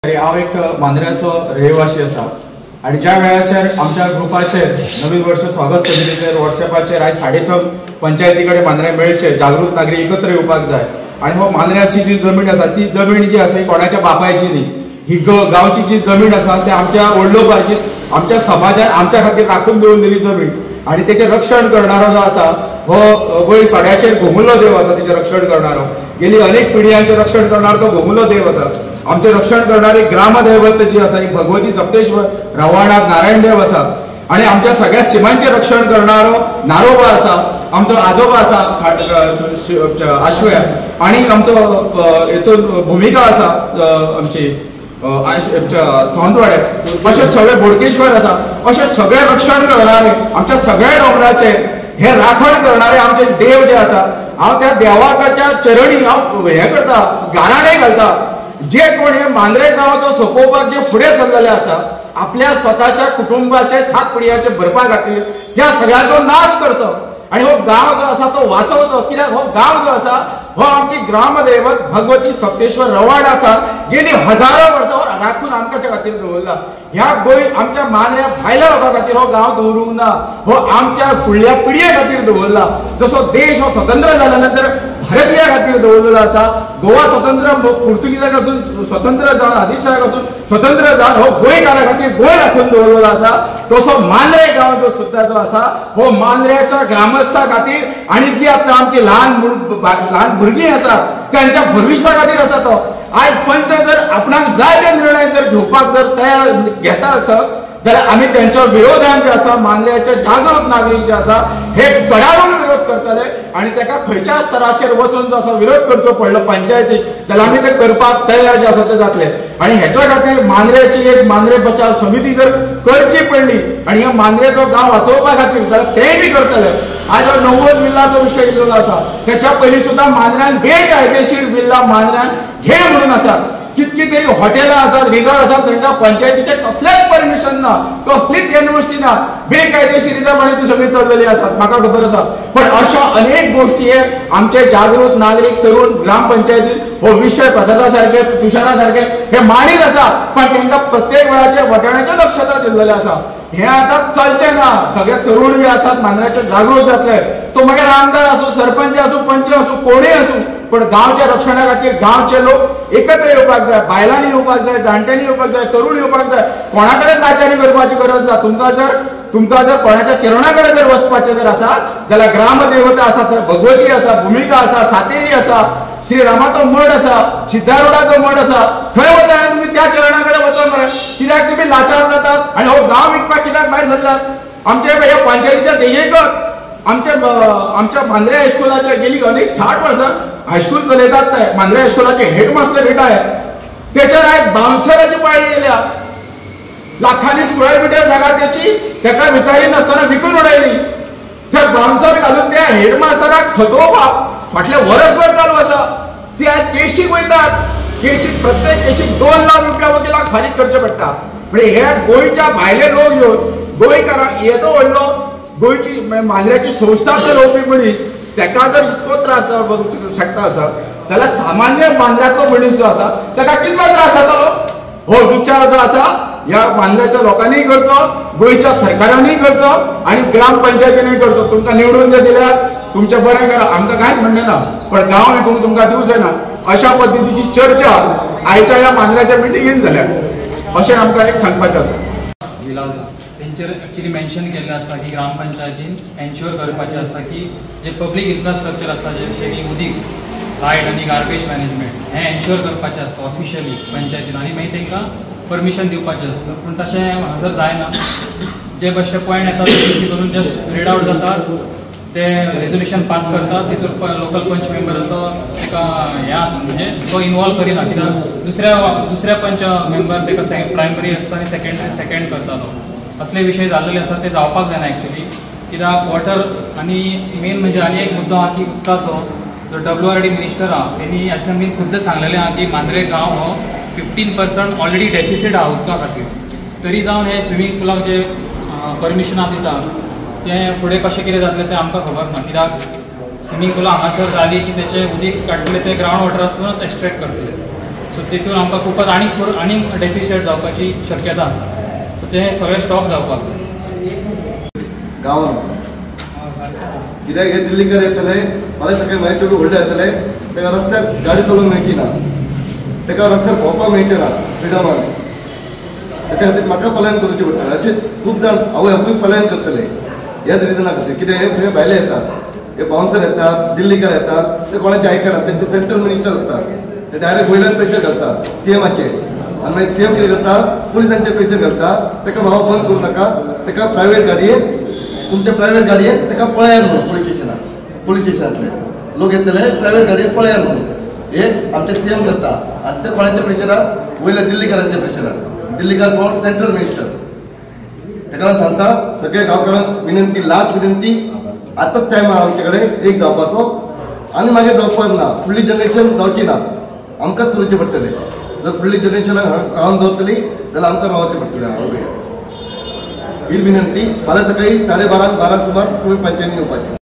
हांव एक मांद्र्याचो रहिवासी आसा आणि ज्या वेळाचेर आमच्या ग्रुपाचेर नवीन वर्ष स्वागत समितीचेर व्हॉट्सएपाचेर आयज 6:30 पंचायती कडेन मांद्रे मेळचे जागृत नागरीक एकत्र येवपाक जाय आणि हो मांद्र्याची जी जमीन आसा ती जमीन जी आसा ही कोणाच्या बापायची न्ही, ही गांवची जी जमीन आसा ती आमच्या वडलोपाची आमच्या समाजान आमच्या खातीर राखून दवरून दिली जमीन आणि तेचे रक्षण करणारो जो आसा हो वयर सड्याचेर घुमुलो देव आसा, तेचे रक्षण करणारो गेली अनेक पिढयांचे रक्षण करणारो तो घुमुलो देव आसा। आमचे रक्षण करणारी ग्रामदैवत जी आसा ही भगवती सप्तेश्वर रवानाथ नारायण देव आसा आणि आमच्या सगळ्या सीमांचे रक्षण करणारो नारोबा आसा, आमचो आजोबा आसा आश्वया आणि आमचो हेतून भूमिका आसा आमची सावंतवाड्यार, अशे सगळे बोडकेश्वर आसा, अशे सगळे रक्षण करणारे आमच्या सगळ्या डोंगराचे हे राखण करणारे आमचे देव जे आसा हांव त्या देवाकडच्या चरणी हांव हे करता गाराणे घालता। जे कोण हे मांद्रे गांवाचो सोपोवपाक जे फुडें सरलेले आसा आपल्या स्वताच्या कुटुंबाचे 7 पिढयांचे भरपा खातीर त्या सगळ्यांचो नाश करचो आणि हो गांव जो आसा तो वाचवचो, कित्याक हो गांव जो आसा हो आमची ग्रामदैवत भगवती सप्तेश्वर रवाड आसा गेली हजारो वर्सां राखून आमच्या खातीर दवरला। ह्या आमच्या मांद्र्या भायल्या लोकां खातीर हो गांव दवरूंक ना, हो आमच्या फुडल्या पिढये खातीर दवरला। जसो देश हो स्वतंत्र जाल्या नंतर भारतीया खातीर दवरलेलो आसा, गोवा स्वतंत्र पुर्तुगीजांपासून स्वतंत्र जावन आदिलशाहापासून स्वतंत्र जावन हो गोंयकारा खातीर गोंय राखून दवरलेलो आसा, तसो मांद्रे गांव जो सुद्दां जो आसा हो मांद्र्याच्या ग्रामस्थां खातीर आणि जी आतां आमची ल्हान भुरगीं आसात त्यांच्या भविश्या खातीर आसा तो। आज पंच जर आपणाक जाय ते निर्णय जर घेवपाक जर तयार घेता आसत जाल्यार आमी त्यांच्या विरोधान जे आसा मांद्र्याचे जागृत नागरीक जे आसा हे कडाडून विरोध करतले आणि ताका खंयच्या स्तराचेर वचून जो आसा विरोध करचो पडलो पंचायतीक जाल्यार आमी ते करपाक तयार जे आसा ते जातले आणि हेच्या खातीर मांद्र्याची एक मांद्रे बचाव समिती जर करची पडली आणि ह्या मांद्रेचो गांव वाचोवपा खातीर जाल्यार तेय बी करतले। आज 90 बिल्लाचो विशय येयल्लो आसा, त्याच्या पयलीं सुद्दां मांद्र्यान बेकायदेशीर बिल्ला मांद्र्यान घे म्हणून आसा, कितकी तरी हॉटेलां आसात रिजॉर्ट आसात तांकां पंचायतीचे कसलेच परमिशन ना, कसलीच एनओसी ना, बेकायदेशीरपणे ती सगळी चललेली आसात म्हाका खबर आसा। पण अशा अनेक गोष्टी आमचे जागृत नागरीक तरुण ग्रामपंचायतीत हो विषय प्रसादा सारखे तुषारा सारखे हे मांडीत आसा, पण तांकां प्रत्येक वेळाचेर वटाण्याचे दक्षता दिल्लेले आसा। हे आता चलचे ना, सगळे तरुण जे आसात मांद्र्याचे जागृत जातले, तो मागीर आमदार असो सरपंच असो पंच असो कोणूय असो, पण गांवच्या रक्षणा खातीर गांवचे लोक एकत्र येवपाक जाय, बायलांनी येवपाक जाय, जाणट्यांनी येवपाक जाय, तरुण येवपाक जाय, कोणा कडेन लाचारी करपाची गरज ना। तुमकां जर कोणाच्या चरणा कडेन जर वचपाचें जर आसा जाल्यार ग्रामदेवता आसा, थंय भगवती आसा, भूमिका आसा, सातेरी आसा, श्रीरामाचो मठ आसा, सिद्धारुडाचो मठ आसा, थंय वचा आनी तुमी त्या चरणा कडेन वचून मरे, कित्याक तुमी लाचार जातात आणि हो गांव विकपाक कित्याक भायर सरल्यात। आमचे ह्या पंचायतीच्या देगेकच आमच्या मांद्रे हायस्कुलाचे गेली अनेक 60 वर्सां हायस्कूल चलयतात ते मांद्रे हायस्कुलाचे हेडमास्टर रिटायर, त्याच्यार आयज बाउन्सराची पाळी येयल्या, लाखांनी स्क्वेअर मिटर जागा त्याची तेका विचारी नासतना विकून उडयली। त्या बाउन्सर घालून त्या हेडमास्टराक सजोवपाक फाटले वर्सभर चालू आसा। ती आज केशीक वयतात, केशीक प्रत्येक केशीक 2 लाख रुपया वकिलाक फारीक करचे पडटा। म्हणजे हे गोंयच्या भायले लोक येवन गोंयकारांक येदो व्हडलो गोंयची मांद्र्याची संस्था चलोवपी मनीस तेका जर इतको त्रास शकता आसा जाल्यार सामान्य मांद्र्याचो मनीस जो आसा तेका कितलो त्रास जातलो? हो विचार जो आसा ह्या मांद्र्याच्या लोकांनी करचो, गोंयच्या सरकारांनी करचो आणि ग्रामपंचायतींनी करचो। तुमकां निवडून जे दिल्यात तुमचे बरें करा, आमकां कांयच म्हणणें ना, पण गांव विकूंक तुमकां दिवंक जायना अशा पद्दतीची चर्चा आयच्या ह्या मांद्र्याच्या मिटिंगेन जाल्या अशें आमकां एक सांगपाचें आसा। तेंचेर एक्चुअली मेन्शन केल्लें आसता की ग्रामपंचायतीन एन्श्योर करपाचें आसता की जे पब्लीक इन्फ्रास्ट्रक्चर आसता जशें की उदीक, लायट आनी गार्बेज मॅनेजमेंट हें एन्श्योर करपाचें आसता ऑफिशियली पंचायतीन आनी मागीर तांकां परमिशन दिवपाचें आसता। पूण तशें हांगासर जायना, जे बेश्टे पॉयंट येतात ते करून जस्ट रीड आउट जातात, ते रेजोल्युशन पास करतात, तितून लोकल पंच मेंबराचो ताका हें आसा म्हणजे तो इनवॉल्व करिना, कित्याक दुसऱ्या पंच मेंबर ताका प्रायमरी आसता आनी सेकंड करता तो। असले विशय जाल्ले आसा ते जावपाक जायना एक्चुअली, कित्याक वॉटर आनी मेन म्हणजे आनी एक मुद्दो आहा की उदकाचो, जो WRD मिनिस्टर आहा तेणी असेंब्लीन खुद्द सांगलेलें आहा की मांद्रे गांव हो 15% ऑलरेडी डेफिसीट आहा उदका खातीर, तरी जावन हे स्विमींग पुलाक जे परमिशनां दिता तें फुडें कशें कितें जातलें तें आमकां खबर ना, कित्याक स्विमींग पुलां हांगासर जाली की तेचें उदीक काडटले ते ग्रावंड वॉटरासूनच एक्सट्रॅक्ट करतले सो तितून आमकां खूपच आनीक डेफिसिट जावपाची शक्यता आसा. सो ते सगळे स्टॉप जावपाक गांवांत कित्याक हे दिल्लीकर येतले फाल्यां सकाळी मागीर व्हडले येतले ताका रस्त्यार गाडी चलोवंक मेळची ना, ताका रस्त्यार भोंवपाक मेळचें ना फ्रिडमान. ताच्या खातीर म्हाका प्लॅन करचें पडटलें. अशें खूब जाण हांवूय प्लॅन करतले ह्याच रिजना खातीर. कित्याक हे सगळे भायले येतात, हे बाउन्सर येतात, दिल्लीकर येतात, ते कोणाचे आयकनात, तेंचे सेंट्रल मिनिस्टर असतात, ते डायरेक्ट वयल्यान प्रेशर घालतात सीएमाचेर. आनी मागीर सीएम कितें करता, पुलिसांचेर प्रेशर घालता, ताका बाबा बंद करूं नाका, ताका प्रायवेट गाडयेन, तुमच्या प्रायवेट गाडयेन ताका पळयात म्हणून पुलीस स्टेशनांतले लोक येतले प्रायवेट गाडयेन पळयात म्हणून एक आमचे सीएम करता. आनी ते कोणाच्या प्रेशरार, वयल्या दिल्लीकरांच्या प्रेशरार. दिल्लीकर कोण, सेंट्रल मिनिस्टर. ताका लागून सांगता सगळे गांवकारांक विनंती, लास्ट विनंती, आतांच टायम आहा आमचे कडेन एक जावपाचो आनी मागीर जावपाक ना. फुडली जनरेशन जावची ना, आमकांच करूचें पडटलें. जर फुडली जनरेशनाक काळोवन दवरतली जाल्यार आमकां रावचें पडटलें. हांव ही विनंती. फाल्यां सकाळी 12:30 सुमार तुमी पंचायतीन येवपाचें.